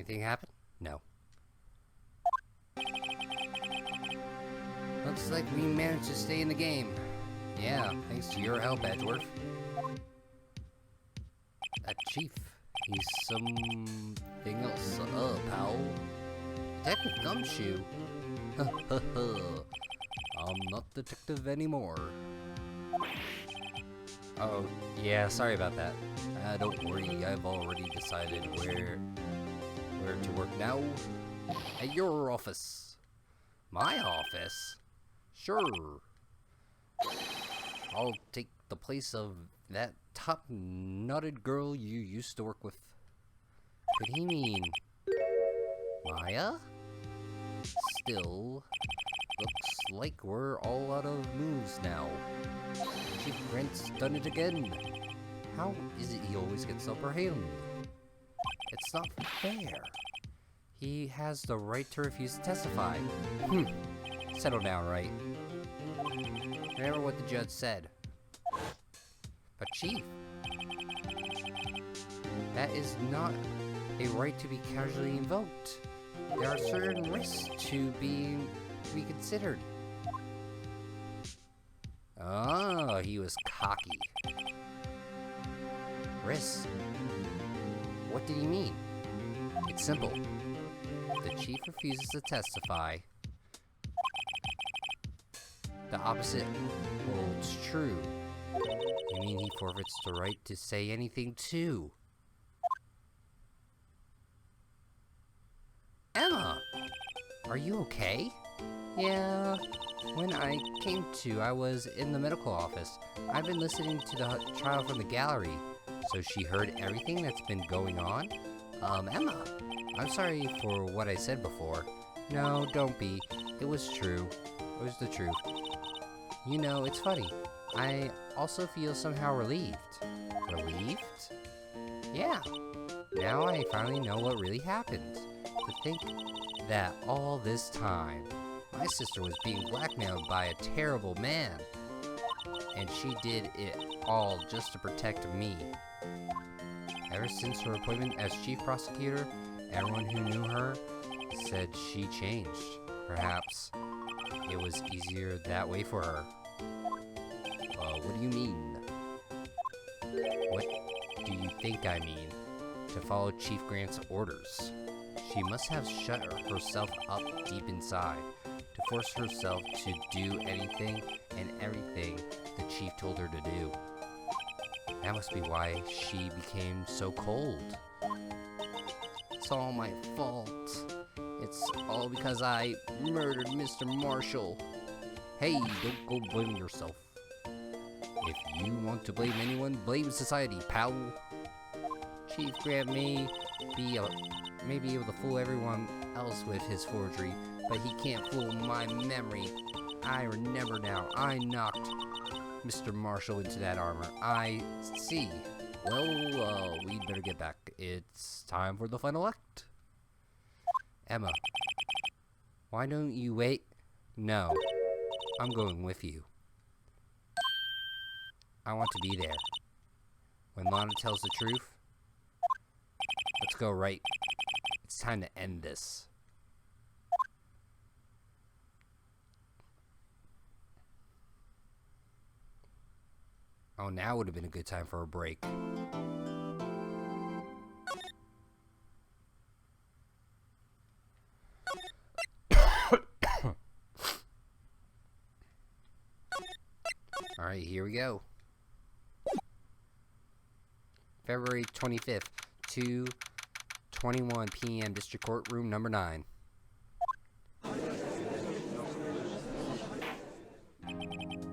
anything happen? No. Looks like we managed to stay in the game. Yeah, thanks to your help, Edgeworth. That chief, he's something else, pal. Detective Gumshoe? I'm not detective anymore. Oh, yeah, sorry about that. Don't worry, I've already decided where to work now. At your office. My office? Sure. I'll take the place of that top-knotted girl you used to work with. Could he mean Maya? Still, looks like we're all out of moves now. Chief Grant's done it again. How is it he always gets the upper hand? It's not fair. He has the right to refuse to testify. Settle down, right? Remember what the judge said. But Chief, that is not a right to be casually invoked. There are certain risks to being reconsidered. Oh, he was cocky. Risks? What did he mean? It's simple. The chief refuses to testify. The opposite holds true. You mean he forfeits the right to say anything too? Emma! Are you okay? Yeah. When I came to, I was in the medical office. I've been listening to the trial from the gallery. So she heard everything that's been going on? Emma, I'm sorry for what I said before. No, don't be. It was true. It was the truth. You know, it's funny. I also feel somehow relieved. Relieved? Yeah. Now I finally know what really happened. To think that all this time, my sister was being blackmailed by a terrible man. And she did it all just to protect me. Ever since her appointment as chief prosecutor, everyone who knew her said she changed. Perhaps it was easier that way for her. What do you mean? What do you think I mean? To follow Chief Grant's orders. She must have shut herself up deep inside to force herself to do anything and everything the chief told her to do. That must be why she became so cold. It's all my fault. It's all because I murdered Mr. Marshall. Hey, don't go blame yourself. If you want to blame anyone, blame society, pal. Chief Grant may be able to fool everyone else with his forgery, but he can't fool my memory. I remember now. I knocked Mr. Marshall into that armor. I see. Well, we'd better get back. It's time for the final act. Emma, why don't you wait? No, I'm going with you. I want to be there. When Lana tells the truth, let's go right. It's time to end this. Oh, now would have been a good time for a break. Alright, here we go. February 25th, 2:21 p.m. District Court, room number 9.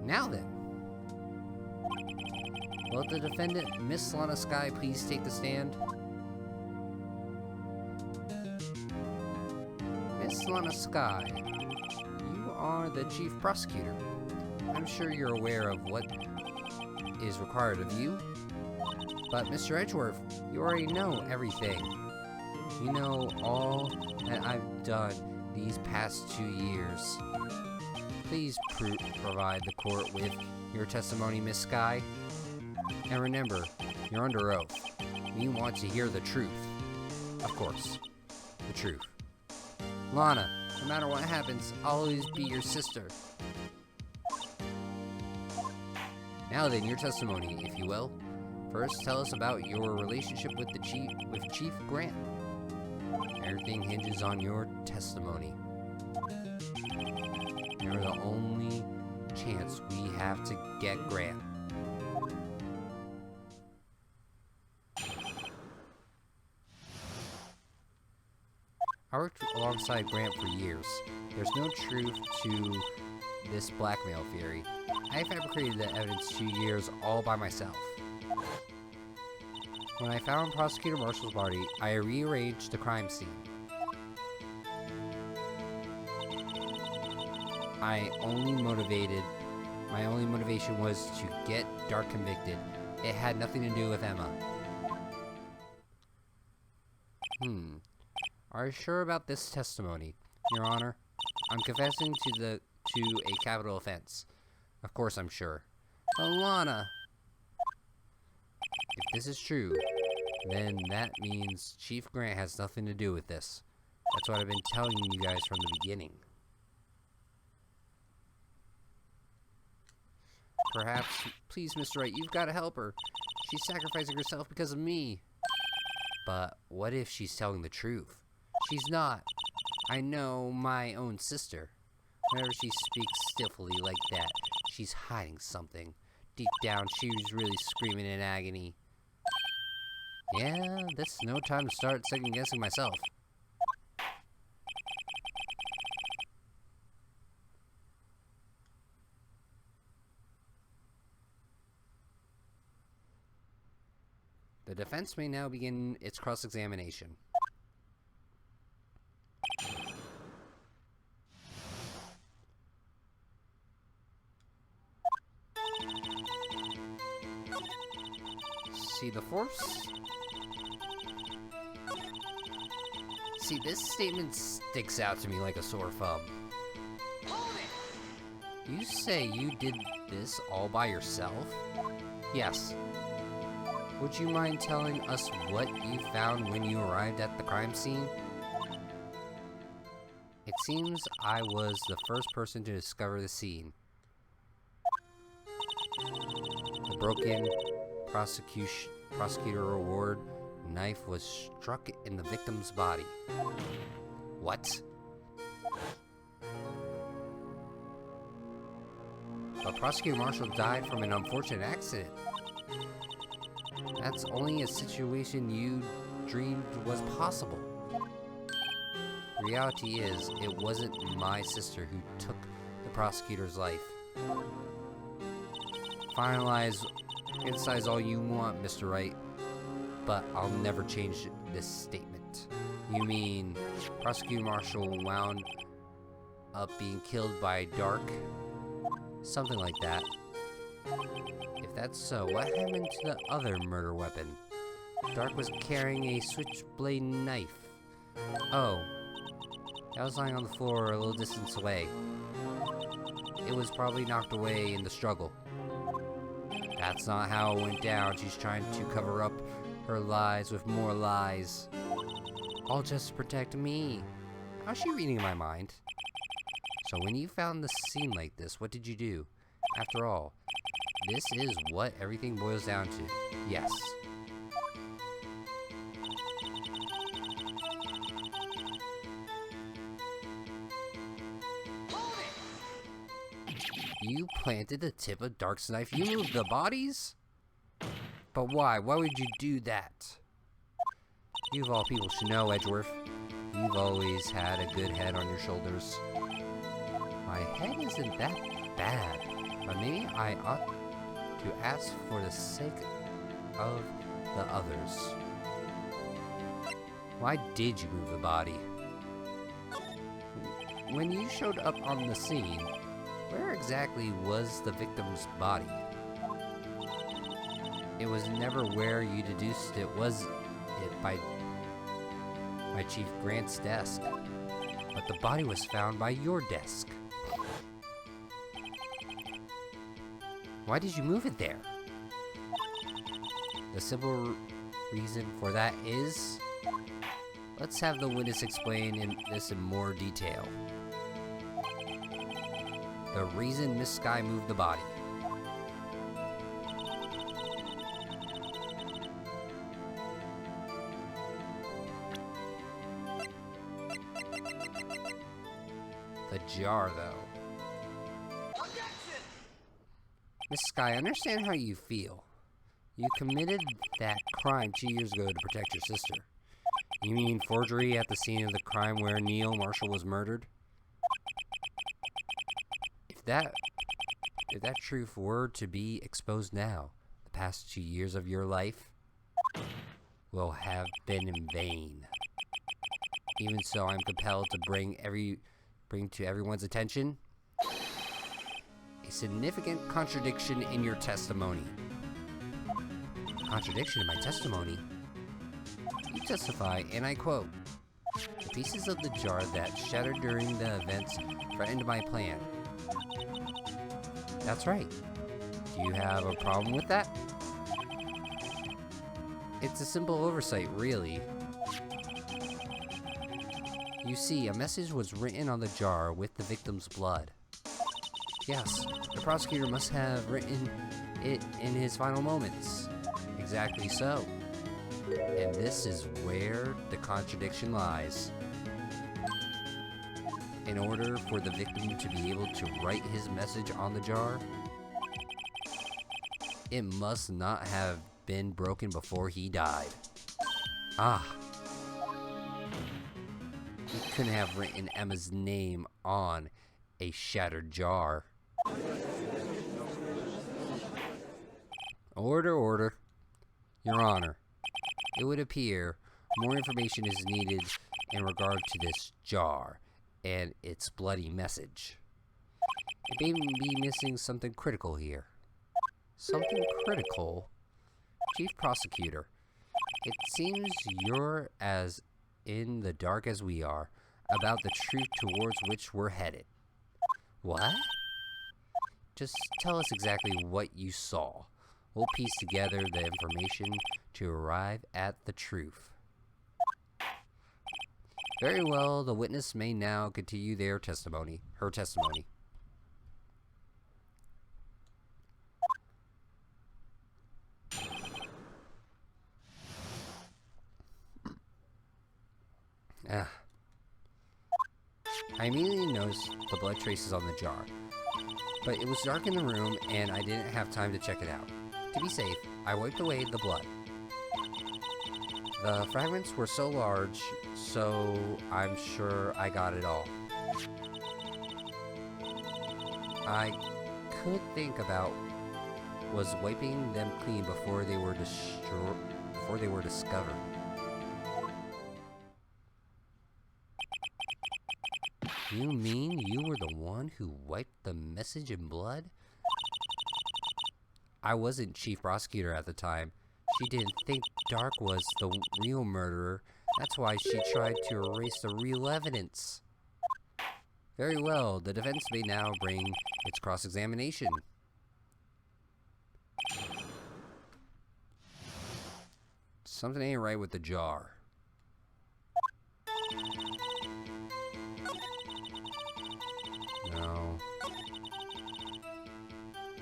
Now then. Will the defendant, Miss Lana Skye, please take the stand? Miss Lana Skye, you are the chief prosecutor. I'm sure you're aware of what is required of you. But Mr. Edgeworth, you already know everything. You know all that I've done these past 2 years. Please provide the court with your testimony, Miss Skye. And remember, you're under oath. We want to hear the truth. Of course. truth. Lana, no matter what happens, I'll always be your sister. Now then, your testimony, if you will. First, tell us about your relationship with Chief Grant. Everything hinges on your testimony. You're the only chance we have to get Grant. I worked alongside Grant for years. There's no truth to this blackmail theory. I fabricated the evidence 2 years all by myself. When I found Prosecutor Marshall's body, I rearranged the crime scene. My only motivation was to get Dark convicted. It had nothing to do with Emma. Are you sure about this testimony, Your Honor? I'm confessing to a capital offense. Of course I'm sure. Alana! If this is true, then that means Chief Grant has nothing to do with this. That's what I've been telling you guys from the beginning. Perhaps, please, Mr. Wright, you've got to help her. She's sacrificing herself because of me. But what if she's telling the truth? She's not. I know my own sister. Whenever she speaks stiffly like that, she's hiding something. Deep down, she's really screaming in agony. Yeah, this is no time to start second-guessing myself. The defense may now begin its cross-examination. See the force? See, this statement sticks out to me like a sore thumb. You say you did this all by yourself? Yes. Would you mind telling us what you found when you arrived at the crime scene? It seems I was the first person to discover the scene. The broken prosecutor award knife was struck in the victim's body. What? But Prosecutor Marshall died from an unfortunate accident. That's only a situation you dreamed was possible. Reality is, it wasn't my sister who took the prosecutor's life. Criticize all you want, Mr. Wright, but I'll never change this statement. You mean Prosecutor Marshall wound up being killed by Dark? Something like that. If that's so, what happened to the other murder weapon? Dark was carrying a switchblade knife. Oh, that was lying on the floor a little distance away. It was probably knocked away in the struggle. That's not how it went down. She's trying to cover up her lies with more lies. All just to protect me. How's she reading my mind? So when you found the scene like this, what did you do? After all, this is what everything boils down to. Yes. You planted the tip of Dark's knife. You moved the bodies? But why? Why would you do that? You of all people should know, Edgeworth. You've always had a good head on your shoulders. My head isn't that bad, but maybe I ought to ask for the sake of the others. Why did you move the body? When you showed up on the scene, where exactly was the victim's body? It was never where you deduced it was it by Chief Grant's desk, but the body was found by your desk. Why did you move it there? The simple reason for that is Let's have the witness explain this in more detail. The reason Miss Sky moved the body. The jar, though. Miss Sky, I understand how you feel. You committed that crime 2 years ago to protect your sister. You mean forgery at the scene of the crime where Neil Marshall was murdered? If that truth were to be exposed now, the past 2 years of your life will have been in vain. Even so, I'm compelled to bring to everyone's attention a significant contradiction in your testimony. Contradiction in my testimony? You testify, and I quote, "The pieces of the jar that shattered during the events threatened my plan." That's right. Do you have a problem with that? It's a simple oversight, really. You see, a message was written on the jar with the victim's blood. Yes, the prosecutor must have written it in his final moments. Exactly so. And this is where the contradiction lies. In order for the victim to be able to write his message on the jar, it must not have been broken before he died. Ah. He couldn't have written Emma's name on a shattered jar. Order. Your Honor, it would appear more information is needed in regard to this jar and its bloody message. It may be missing something critical here. Something critical? Chief Prosecutor, it seems you're as in the dark as we are about the truth towards which we're headed. What? Just tell us exactly what you saw. We'll piece together the information to arrive at the truth. Very well, the witness may now continue her testimony. I immediately noticed the blood traces on the jar, but it was dark in the room and I didn't have time to check it out. To be safe, I wiped away the blood. The fragments were so large, so I'm sure I got it all. I could think about was wiping them clean before they were discovered. You mean you were the one who wiped the message in blood? I wasn't chief prosecutor at the time. She didn't think Dark was the real murderer. That's why she tried to erase the real evidence. Very well, the defense may now bring its cross-examination. Something ain't right with the jar.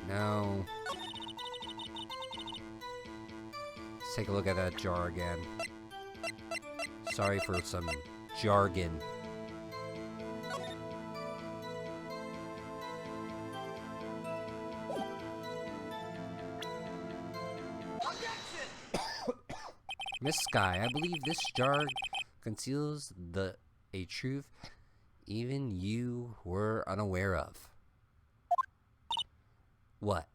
No. Let's take a look at that jar again. Sorry for some jargon. Miss Sky, I believe this jar conceals a truth even you were unaware of. What?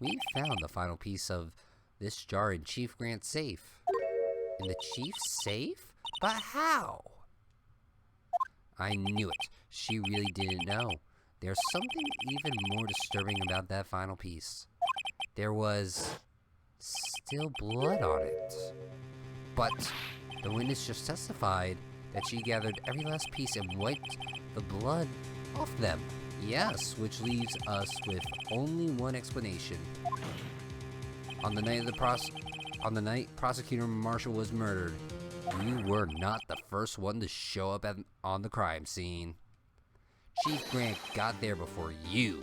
We found the final piece of this jar in Chief Grant's safe. In the chief's safe? But how? I knew it. She really didn't know. There's something even more disturbing about that final piece. There was still blood on it. But the witness just testified that she gathered every last piece and wiped the blood off them. Yes, which leaves us with only one explanation. On the night of the on the night Prosecutor Marshall was murdered, you were not the first one to show up on the crime scene. Chief Grant got there before you.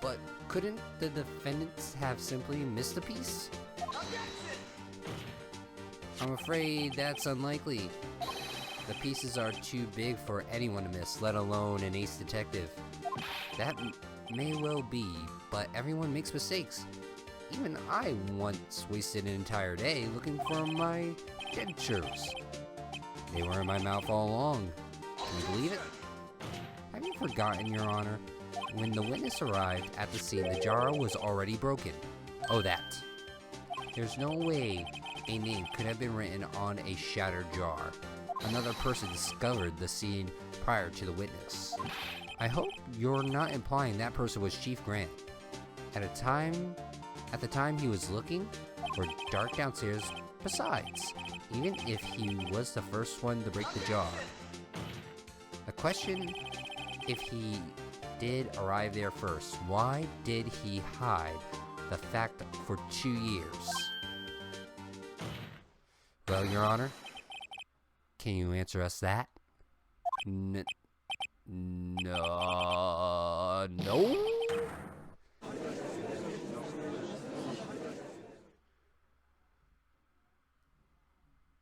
But couldn't the defendants have simply missed a piece? I'm afraid that's unlikely. The pieces are too big for anyone to miss, let alone an ace detective. That may well be, but everyone makes mistakes. Even I once wasted an entire day looking for my dentures. They were in my mouth all along. Can you believe it? Have you forgotten, Your Honor? When the witness arrived at the scene, the jar was already broken. Oh, that. There's no way a name could have been written on a shattered jar. Another person discovered the scene prior to the witness. I hope you're not implying that person was Chief Grant. At the time he was looking for dark downstairs. Besides, even if he was the first one to break the jar, the question, if he did arrive there first, why did he hide the fact for 2 years? Well, Your Honor, can you answer us that? No.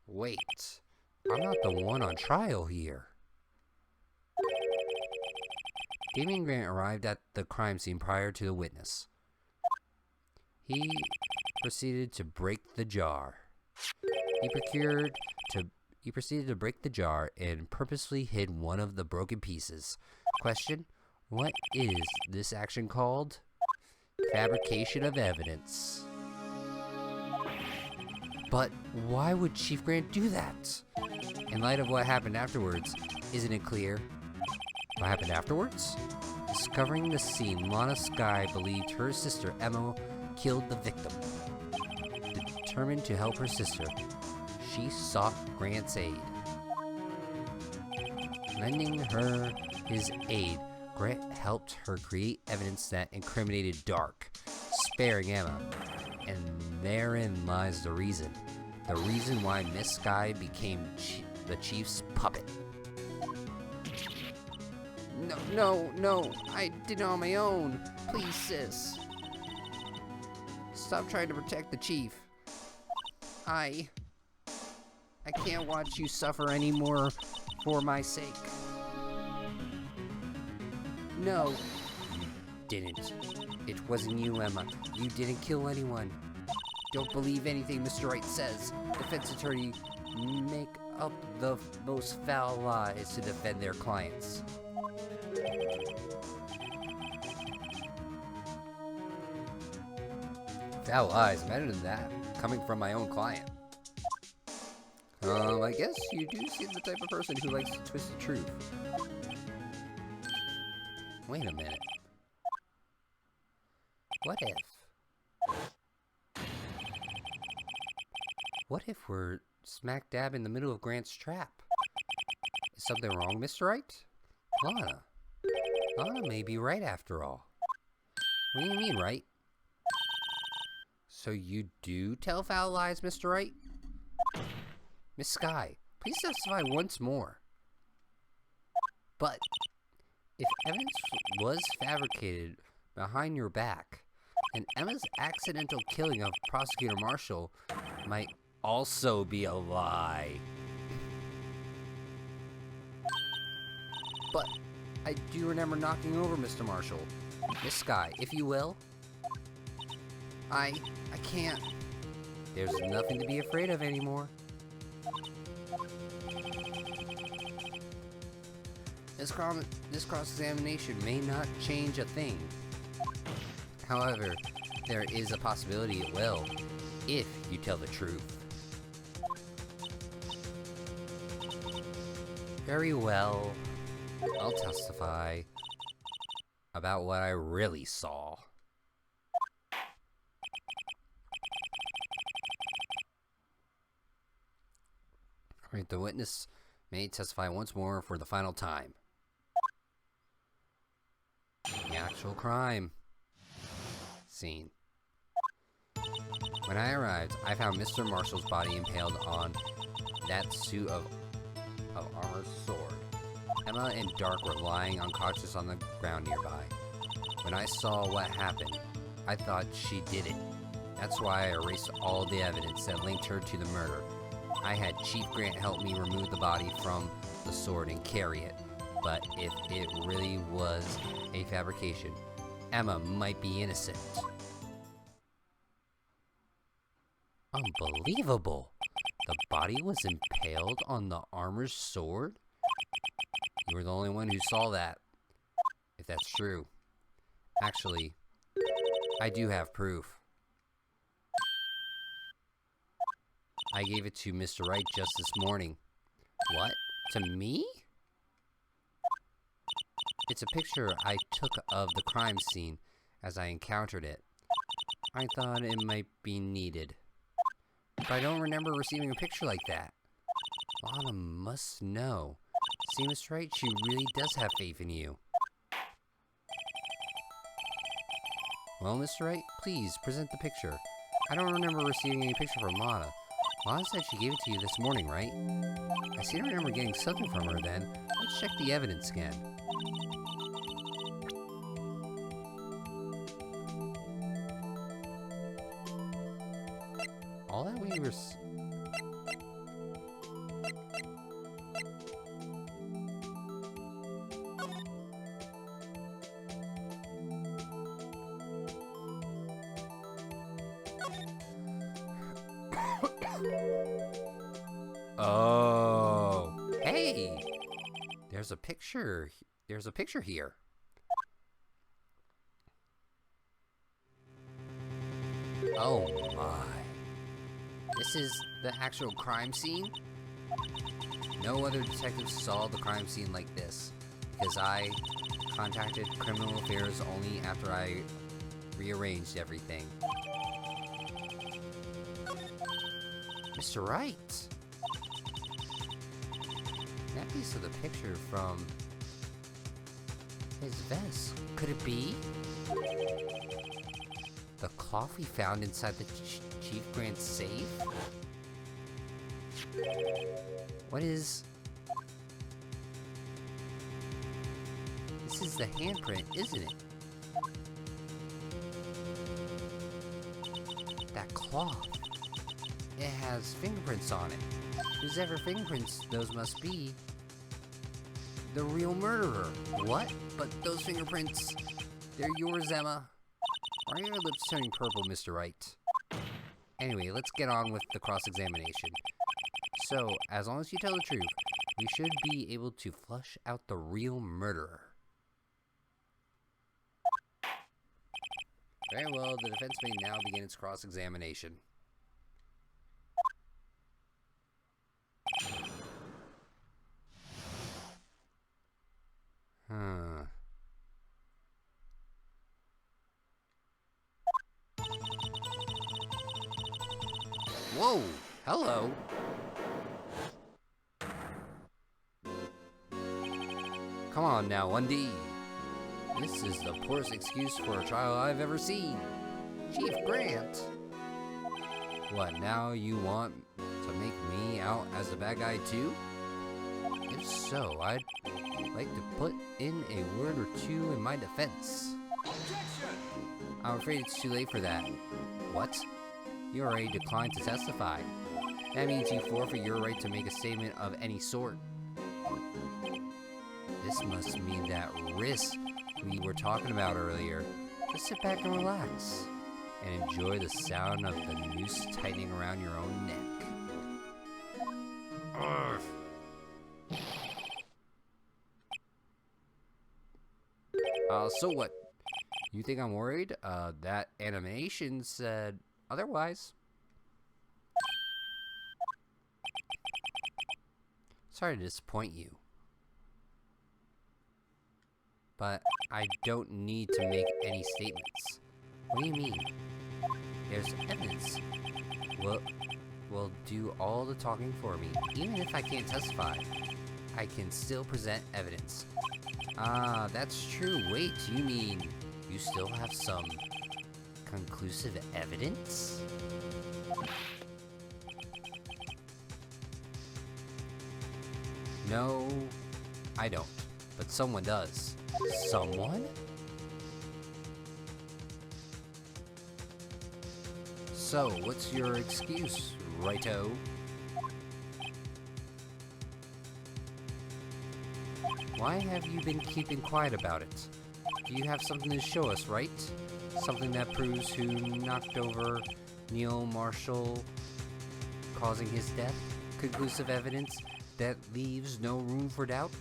Wait, I'm not the one on trial here. Damien Grant arrived at the crime scene prior to the witness. He proceeded to break the jar. He proceeded to break the jar and purposely hid one of the broken pieces. Question: what is this action called? Fabrication of evidence. But why would Chief Grant do that? In light of what happened afterwards, isn't it clear? What happened afterwards? Discovering the scene, Lana Skye believed her sister Emma killed the victim. Determined to help her sister, she sought Grant's aid. Lending her his aid, Grant helped her create evidence that incriminated Dark, sparing Emma. And therein lies the reason. The reason why Miss Skye became the Chief's puppet. No, I did it on my own. Please, sis. Stop trying to protect the Chief. I can't watch you suffer anymore for my sake. No, you didn't. It wasn't you, Emma. You didn't kill anyone. Don't believe anything Mr. Wright says. Defense attorney make up the most foul lies to defend their clients. Foul lies, better than that. Coming from my own client. I guess you do seem the type of person who likes to twist the truth. Wait a minute. What if we're smack dab in the middle of Grant's trap? Is something wrong, Mr. Wright? Lana may be right after all. What do you mean, Wright? So you do tell foul lies, Mr. Wright? Miss Skye, please testify once more. But if evidence was fabricated behind your back, and Emma's accidental killing of Prosecutor Marshall might also be a lie. But I do remember knocking over Mr. Marshall. Miss Skye, if you will. I can't. There's nothing to be afraid of anymore. This cross-examination may not change a thing. However, there is a possibility it will, if you tell the truth. Very well. I'll testify about what I really saw. Alright, the witness may testify once more for the final time. The actual crime scene. When I arrived, I found Mr. Marshall's body impaled on that suit of armor sword. Emma and Dark were lying unconscious on the ground nearby. When I saw what happened, I thought she did it. That's why I erased all the evidence that linked her to the murder. I had Chief Grant help me remove the body from the sword and carry it. But if it really was a fabrication, Emma might be innocent. Unbelievable! The body was impaled on the armor's sword? You were the only one who saw that, if that's true. Actually, I do have proof. I gave it to Mr. Wright just this morning. What? To me? It's a picture I took of the crime scene as I encountered it. I thought it might be needed. But I don't remember receiving a picture like that. Lana must know. See, Mr. Wright, she really does have faith in you. Well, Mr. Wright, please present the picture. I don't remember receiving any picture from Lana. Lana said she gave it to you this morning, right? I seem to remember getting something from her then. Let's check the evidence again. All that we were... Oh, hey! There's a picture. There's a picture here. Oh my. This is the actual crime scene? No other detectives saw the crime scene like this, because I contacted Criminal Affairs only after I rearranged everything. Mr. Wright! That piece of the picture from his vest. Could it be the cloth we found inside the Chief Grant's safe? What is... This is the handprint, isn't it? That cloth. It has fingerprints on it. Whose ever fingerprints those must be. The real murderer. What? But those fingerprints, they're yours, Emma. Why are your lips turning purple, Mr. Wright? Anyway, let's get on with the cross-examination. So, as long as you tell the truth, we should be able to flush out the real murderer. Very well, the defense may now begin its cross-examination. Whoa! Hello! Come on now, 1D. This is the poorest excuse for a trial I've ever seen. Chief Grant! What, now you want to make me out as the bad guy too? If so, I'd like to put in a word or two in my defense. Objection! I'm afraid it's too late for that. What? You already declined to testify. That means you forfeit your right to make a statement of any sort. This must mean that risk we were talking about earlier. Just sit back and relax, and enjoy the sound of the noose tightening around your own neck. So what? You think I'm worried? That animation said otherwise. Sorry to disappoint you, but I don't need to make any statements. What do you mean? There's evidence. will do all the talking for me. Even if I can't testify, I can still present evidence. Ah, that's true. Wait, you mean you still have some conclusive evidence? No, I don't. But someone does. Someone? So, what's your excuse, righto? Why have you been keeping quiet about it? You have something to show us, right? Something that proves who knocked over Neil Marshall, causing his death? Conclusive evidence that leaves no room for doubt?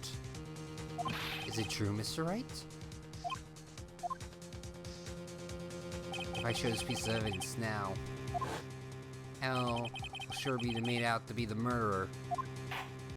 Is it true, Mr. Wright? If I show this piece of evidence now, Al will sure be made out to be the murderer.